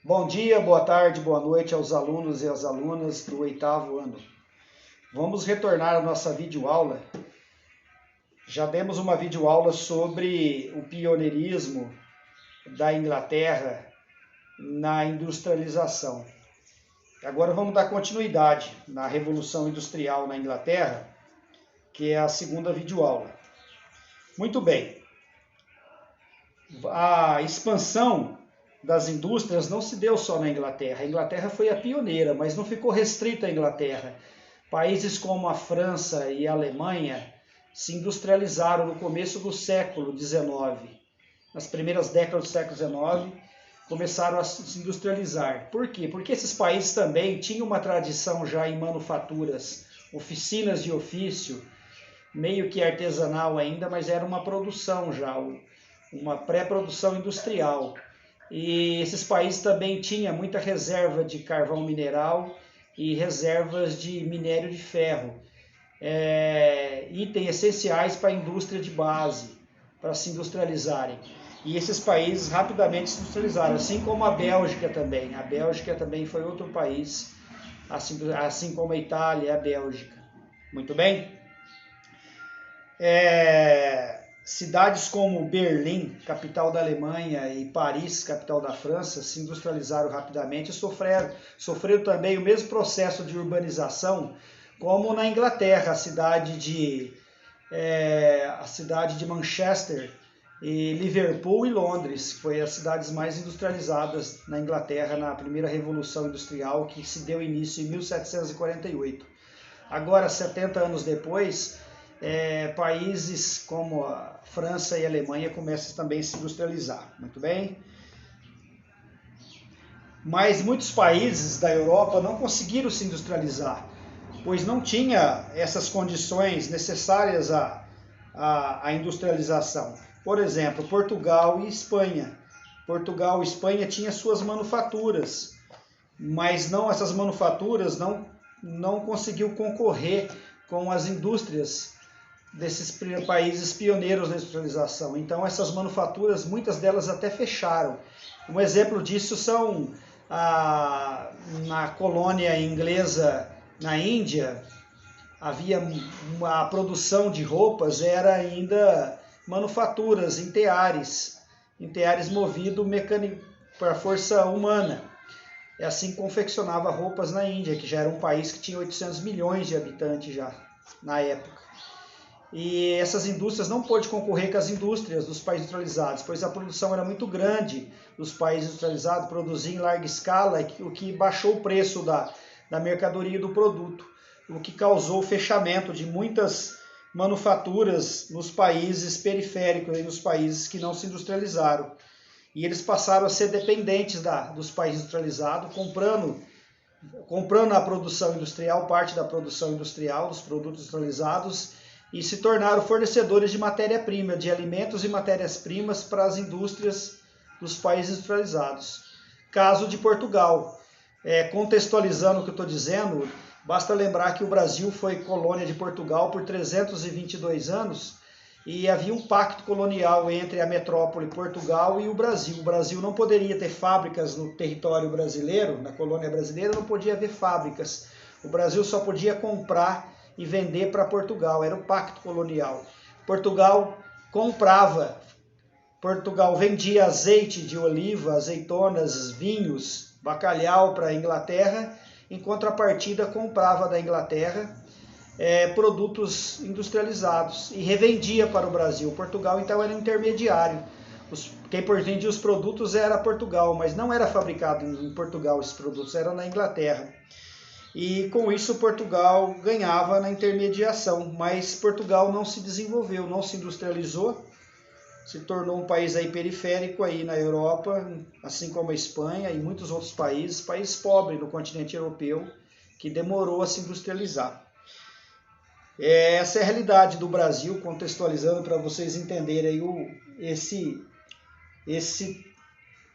Bom dia, boa tarde, boa noite aos alunos e às alunas do 8º ano. Vamos retornar à nossa videoaula. Já demos uma videoaula sobre o pioneirismo da Inglaterra na industrialização. Agora vamos dar continuidade na Revolução Industrial na Inglaterra, que é a segunda videoaula. Muito bem. A expansão das indústrias não se deu só na Inglaterra. A Inglaterra foi a pioneira, mas não ficou restrita à Inglaterra. Países como a França e a Alemanha se industrializaram no começo do século XIX. Nas primeiras décadas do século XIX, começaram a se industrializar. Por quê? Porque esses países também tinham uma tradição já em manufaturas, oficinas de ofício, meio que artesanal ainda, mas era uma produção já, uma pré-produção industrial. E esses países também tinham muita reserva de carvão mineral e reservas de minério de ferro, itens essenciais para a indústria de base, para se industrializarem. E esses países rapidamente se industrializaram, assim como a Bélgica também. A Bélgica também foi outro país, assim como a Itália e a Bélgica. Muito bem? Cidades como Berlim, capital da Alemanha, e Paris, capital da França, se industrializaram rapidamente e sofreram também o mesmo processo de urbanização como na Inglaterra, a cidade de Manchester, e Liverpool e Londres, que foram as cidades mais industrializadas na Inglaterra na primeira Revolução Industrial, que se deu início em 1748. Agora, 70 anos depois, países como a França e a Alemanha começam também a se industrializar. Muito bem? Mas muitos países da Europa não conseguiram se industrializar, pois não tinha essas condições necessárias à industrialização. Por exemplo, Portugal e Espanha. Portugal e Espanha tinham suas manufaturas, mas essas manufaturas não conseguiu concorrer com as indústrias desses países pioneiros da industrialização. Então essas manufaturas, muitas delas até fecharam. Um exemplo disso são na colônia inglesa na Índia, havia a produção de roupas, era ainda manufaturas em teares movido por força humana. É assim que confeccionava roupas na Índia, que já era um país que tinha 800 milhões de habitantes já na época. E essas indústrias não pôde concorrer com as indústrias dos países industrializados, pois a produção era muito grande dos países industrializados, produzia em larga escala, o que baixou o preço da mercadoria e do produto, o que causou o fechamento de muitas manufaturas nos países periféricos, nos países que não se industrializaram. E eles passaram a ser dependentes dos países industrializados, comprando a produção industrial, parte da produção industrial, dos produtos industrializados, e se tornaram fornecedores de matéria-prima, de alimentos e matérias-primas para as indústrias dos países industrializados. Caso de Portugal. Contextualizando o que eu estou dizendo, basta lembrar que o Brasil foi colônia de Portugal por 322 anos e havia um pacto colonial entre a metrópole Portugal e o Brasil. O Brasil não poderia ter fábricas no território brasileiro, na colônia brasileira não podia haver fábricas. O Brasil só podia comprar e vender para Portugal, era o pacto colonial. Portugal vendia azeite de oliva, azeitonas, vinhos, bacalhau para a Inglaterra, em contrapartida comprava da Inglaterra produtos industrializados e revendia para o Brasil. Portugal então era um intermediário. Quem vendia os produtos era Portugal, mas não era fabricado em Portugal esses produtos, eram na Inglaterra. E com isso Portugal ganhava na intermediação, mas Portugal não se desenvolveu, não se industrializou, se tornou um país aí periférico aí na Europa, assim como a Espanha e muitos outros países pobres no continente europeu, que demorou a se industrializar. Essa é a realidade do Brasil, contextualizando para vocês entenderem aí esse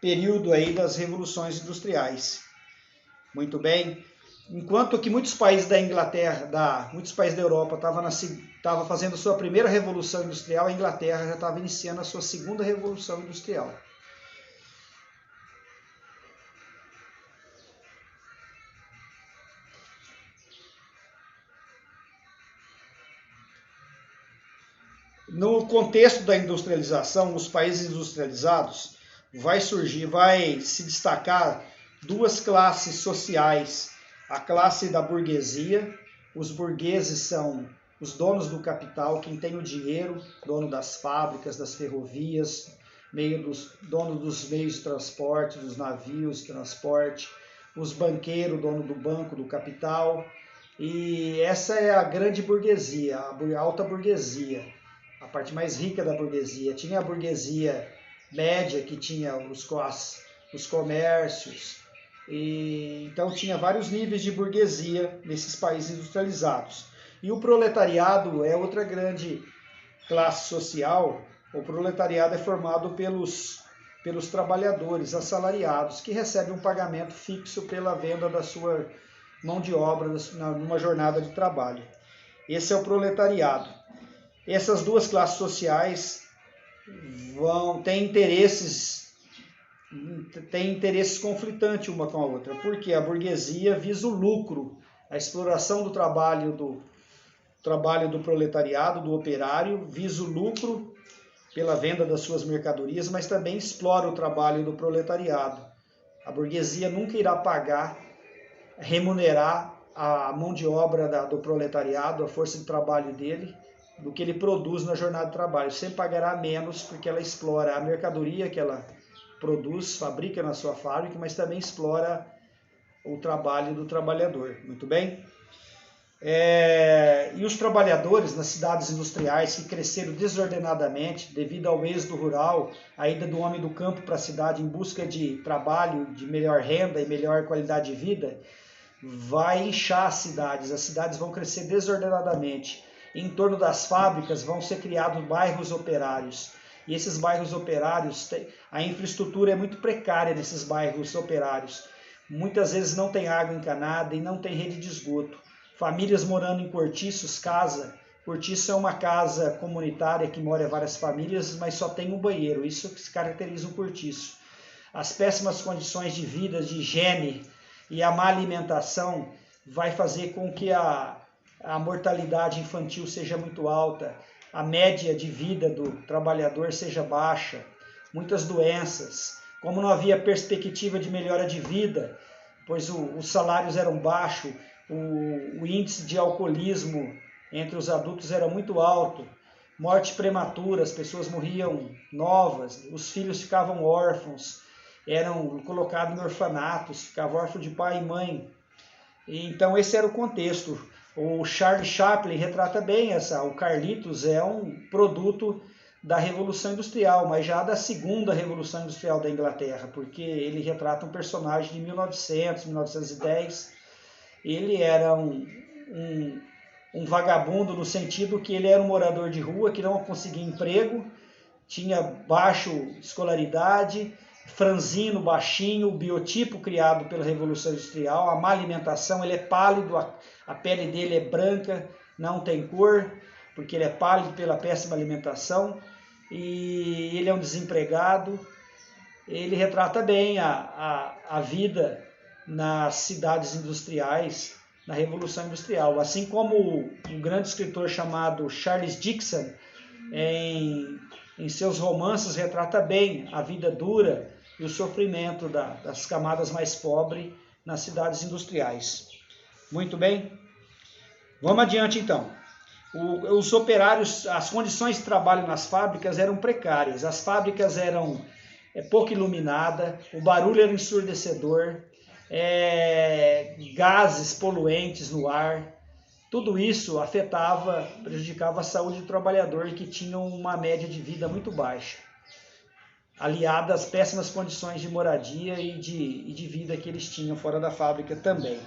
período aí das revoluções industriais. Muito bem. Enquanto que muitos países da Inglaterra, muitos países da Europa estavam fazendo sua primeira revolução industrial, a Inglaterra já estava iniciando a sua segunda revolução industrial. No contexto da industrialização, nos países industrializados, vai se destacar duas classes sociais. A classe da burguesia, os burgueses são os donos do capital, quem tem o dinheiro, dono das fábricas, das ferrovias, dono dos meios de transporte, dos navios de transporte, os banqueiros, dono do banco, do capital. E essa é a grande burguesia, a alta burguesia, a parte mais rica da burguesia. Tinha a burguesia média, que tinha os comércios, e então tinha vários níveis de burguesia nesses países industrializados. E o proletariado é outra grande classe social. O proletariado é formado pelos trabalhadores assalariados, que recebem um pagamento fixo pela venda da sua mão de obra numa jornada de trabalho. Esse é o proletariado. Essas duas classes sociais têm interesses conflitantes uma com a outra, porque a burguesia visa o lucro, a exploração do trabalho do proletariado, do operário, visa o lucro pela venda das suas mercadorias, mas também explora o trabalho do proletariado. A burguesia nunca irá remunerar a mão de obra do proletariado, a força de trabalho dele, do que ele produz na jornada de trabalho. Sempre pagará menos, porque ela explora a mercadoria que ela produz, fabrica na sua fábrica, mas também explora o trabalho do trabalhador. Muito bem? E os trabalhadores nas cidades industriais que cresceram desordenadamente devido ao êxodo rural, a ida do homem do campo para a cidade em busca de trabalho, de melhor renda e melhor qualidade de vida, vai inchar as cidades vão crescer desordenadamente. Em torno das fábricas vão ser criados bairros operários. E esses bairros operários, a infraestrutura é muito precária nesses bairros operários. Muitas vezes não tem água encanada e não tem rede de esgoto. Famílias morando em cortiços, cortiço é uma casa comunitária que mora várias famílias, mas só tem um banheiro. Isso que se caracteriza um cortiço. As péssimas condições de vida, de higiene e a má alimentação vai fazer com que a mortalidade infantil seja muito alta, a média de vida do trabalhador seja baixa, muitas doenças. Como não havia perspectiva de melhora de vida, pois os salários eram baixos, o índice de alcoolismo entre os adultos era muito alto, morte prematura, as pessoas morriam novas, os filhos ficavam órfãos, eram colocados em orfanatos, ficavam órfãos de pai e mãe. Então esse era o contexto. O Charlie Chaplin retrata bem o Carlitos é um produto da Revolução Industrial, mas já da segunda Revolução Industrial da Inglaterra, porque ele retrata um personagem de 1900, 1910. Ele era um vagabundo no sentido que ele era um morador de rua que não conseguia emprego, tinha baixa escolaridade, franzino, baixinho, o biotipo criado pela Revolução Industrial, a má alimentação, ele é pálido, a pele dele é branca, não tem cor, porque ele é pálido pela péssima alimentação, e ele é um desempregado. Ele retrata bem a vida nas cidades industriais, na Revolução Industrial, assim como um grande escritor chamado Charles Dickens, em seus romances, retrata bem a vida dura e o sofrimento das camadas mais pobres nas cidades industriais. Muito bem? Vamos adiante então. Os operários, as condições de trabalho nas fábricas eram precárias, as fábricas eram pouco iluminadas, o barulho era ensurdecedor, gases poluentes no ar. Tudo isso prejudicava a saúde do trabalhador, que tinha uma média de vida muito baixa, aliada às péssimas condições de moradia e de vida que eles tinham fora da fábrica também.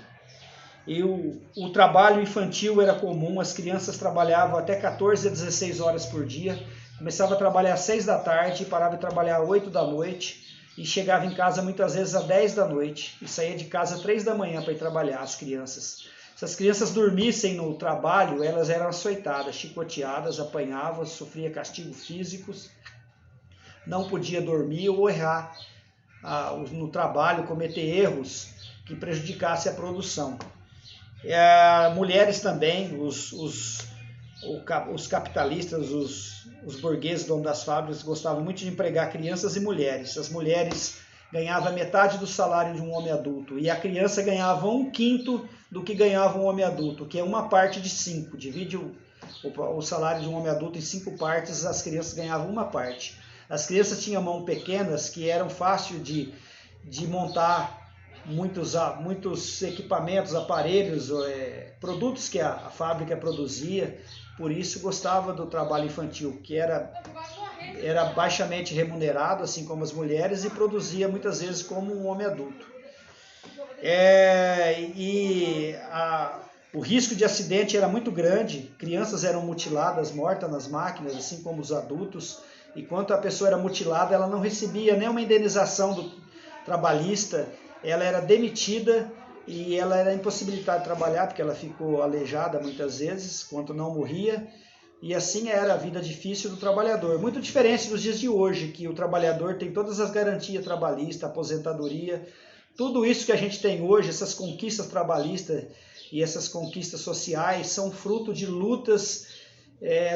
E o trabalho infantil era comum, as crianças trabalhavam até 14 a 16 horas por dia, começava a trabalhar às 6 da tarde, parava de trabalhar às 8 da noite, e chegava em casa muitas vezes às 10 da noite, e saía de casa às 3 da manhã para ir trabalhar, as crianças. Se as crianças dormissem no trabalho, elas eram açoitadas, chicoteadas, apanhavam, sofriam castigos físicos, não podia dormir ou errar no trabalho, cometer erros que prejudicassem a produção. Mulheres também, os capitalistas, os burgueses, donos das fábricas, gostavam muito de empregar crianças e mulheres. As mulheres ganhavam metade do salário de um homem adulto e a criança ganhava 1/5 do que ganhava um homem adulto, que é uma parte de 5. Divide o salário de um homem adulto em 5 partes, as crianças ganhavam uma parte. As crianças tinham mãos pequenas que eram fáceis de montar muitos equipamentos, aparelhos, produtos que a fábrica produzia. Por isso gostava do trabalho infantil, que era baixamente remunerado, assim como as mulheres, e produzia muitas vezes como um homem adulto. O risco de acidente era muito grande, crianças eram mutiladas, mortas nas máquinas, assim como os adultos. Enquanto a pessoa era mutilada, ela não recebia nenhuma indenização trabalhista, ela era demitida e ela era impossibilitada de trabalhar, porque ela ficou aleijada muitas vezes, quando não morria. E assim era a vida difícil do trabalhador. Muito diferente dos dias de hoje, que o trabalhador tem todas as garantias trabalhistas, aposentadoria, tudo isso que a gente tem hoje, essas conquistas trabalhistas e essas conquistas sociais, são fruto de lutas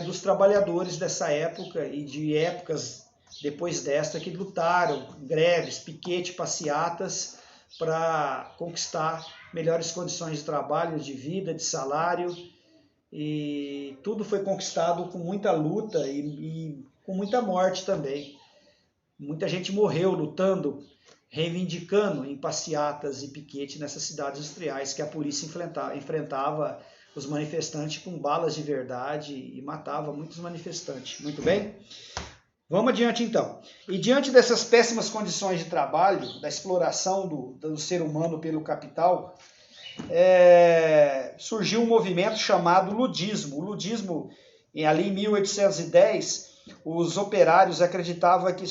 dos trabalhadores dessa época e de épocas depois desta que lutaram, greves, piquete, passeatas, para conquistar melhores condições de trabalho, de vida, de salário. E tudo foi conquistado com muita luta e com muita morte também. Muita gente morreu lutando, reivindicando em passeatas e piquete nessas cidades industriais que a polícia enfrentava os manifestantes com balas de verdade e matava muitos manifestantes. Muito bem? Vamos adiante então. E diante dessas péssimas condições de trabalho, da exploração do ser humano pelo capital, surgiu um movimento chamado ludismo. O ludismo, ali em 1810, os operários acreditavam que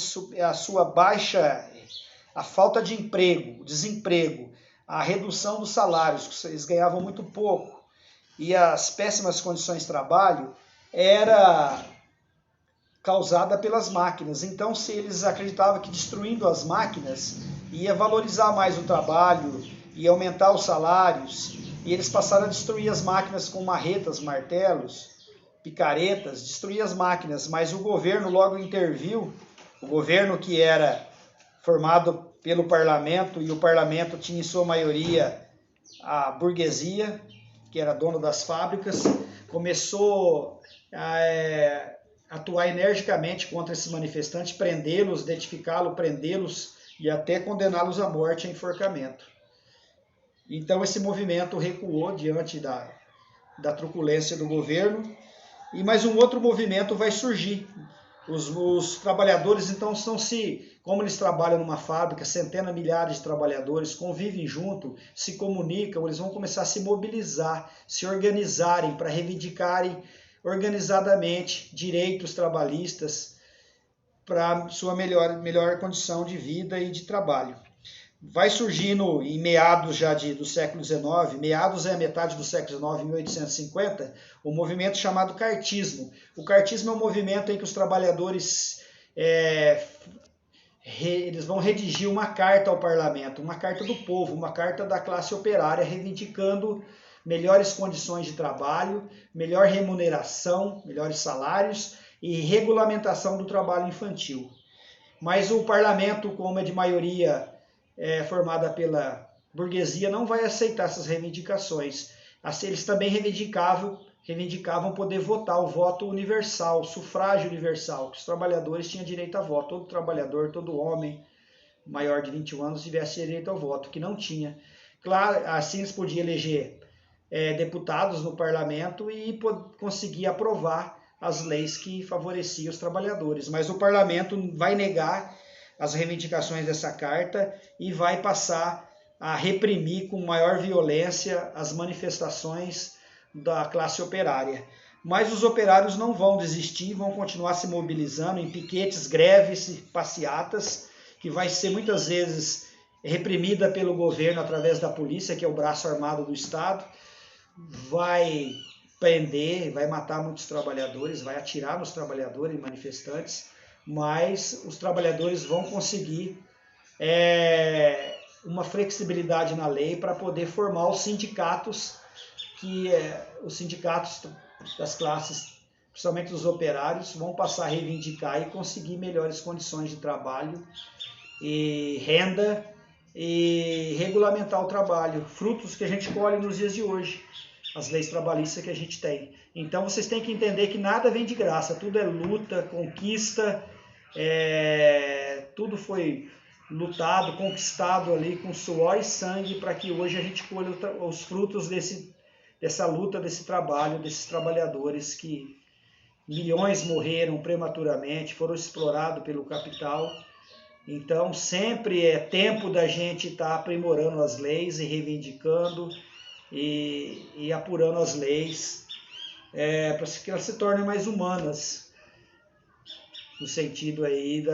a falta de emprego, o desemprego, a redução dos salários, eles ganhavam muito pouco, e as péssimas condições de trabalho era causada pelas máquinas. Então, se eles acreditavam que destruindo as máquinas ia valorizar mais o trabalho, ia aumentar os salários, e eles passaram a destruir as máquinas com marretas, martelos, picaretas, destruir as máquinas, mas o governo logo interviu, o governo que era formado pelo parlamento, e o parlamento tinha em sua maioria a burguesia, que era dona das fábricas, começou a atuar energicamente contra esses manifestantes, prendê-los, identificá-los, prendê-los e até condená-los à morte e enforcamento. Então esse movimento recuou diante da truculência do governo, e mais um outro movimento vai surgir. Os trabalhadores então como eles trabalham numa fábrica, centenas, milhares de trabalhadores convivem junto, se comunicam, eles vão começar a se mobilizar, se organizarem para reivindicarem organizadamente direitos trabalhistas para sua melhor condição de vida e de trabalho. Vai surgindo em meados já do século XIX, meados é a metade do século XIX, 1850, o movimento chamado cartismo. O cartismo é um movimento em que os trabalhadores eles vão redigir uma carta ao parlamento, uma carta do povo, uma carta da classe operária, reivindicando melhores condições de trabalho, melhor remuneração, melhores salários e regulamentação do trabalho infantil. Mas o parlamento, como é de maioria formada pela burguesia, não vai aceitar essas reivindicações. Eles também reivindicavam poder votar, o voto universal, o sufrágio universal, que os trabalhadores tinham direito a voto. Todo trabalhador, todo homem maior de 21 anos tivesse direito ao voto, que não tinha. Claro, assim eles podiam eleger deputados no parlamento e conseguir aprovar as leis que favoreciam os trabalhadores. Mas o parlamento vai negar as reivindicações dessa carta e vai passar a reprimir com maior violência as manifestações da classe operária. Mas os operários não vão desistir, vão continuar se mobilizando em piquetes, greves e passeatas, que vai ser muitas vezes reprimida pelo governo através da polícia, que é o braço armado do Estado, vai prender, vai matar muitos trabalhadores, vai atirar nos trabalhadores e manifestantes, mas os trabalhadores vão conseguir uma flexibilidade na lei para poder formar os sindicatos, que os sindicatos das classes, principalmente dos operários, vão passar a reivindicar e conseguir melhores condições de trabalho e renda e regulamentar o trabalho, frutos que a gente colhe nos dias de hoje, as leis trabalhistas que a gente tem. Então vocês têm que entender que nada vem de graça, tudo é luta, conquista, tudo foi lutado, conquistado ali com suor e sangue para que hoje a gente colha os frutos dessa luta, desse trabalho, desses trabalhadores que milhões morreram prematuramente, foram explorados pelo capital. Então sempre é tempo da gente estar aprimorando as leis e reivindicando e apurando as leis para que elas se tornem mais humanas, no sentido aí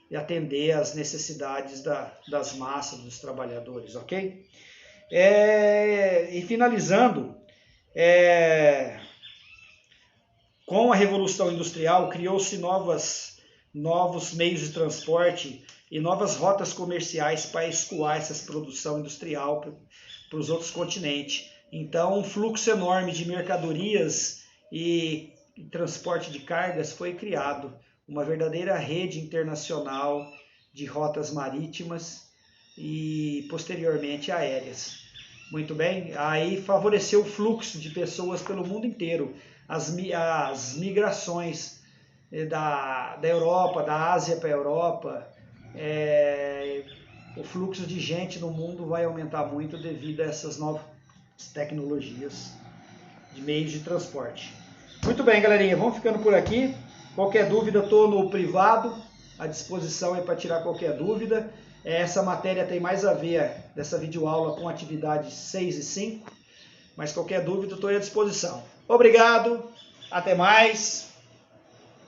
de atender às necessidades das massas, dos trabalhadores, ok? E finalizando, com a Revolução Industrial criou-se novos meios de transporte e novas rotas comerciais para escoar essa produção industrial para os outros continentes. Então, um fluxo enorme de mercadorias e transporte de cargas foi criado, uma verdadeira rede internacional de rotas marítimas e, posteriormente, aéreas. Muito bem, aí favoreceu o fluxo de pessoas pelo mundo inteiro, as migrações da Europa, da Ásia para a Europa, o fluxo de gente no mundo vai aumentar muito devido a essas novas tecnologias de meios de transporte. Muito bem, galerinha, vamos ficando por aqui. Qualquer dúvida, estou no privado, à disposição para tirar qualquer dúvida. Essa matéria tem mais a ver, dessa videoaula, com atividades 6 e 5, mas qualquer dúvida, estou à disposição. Obrigado, até mais.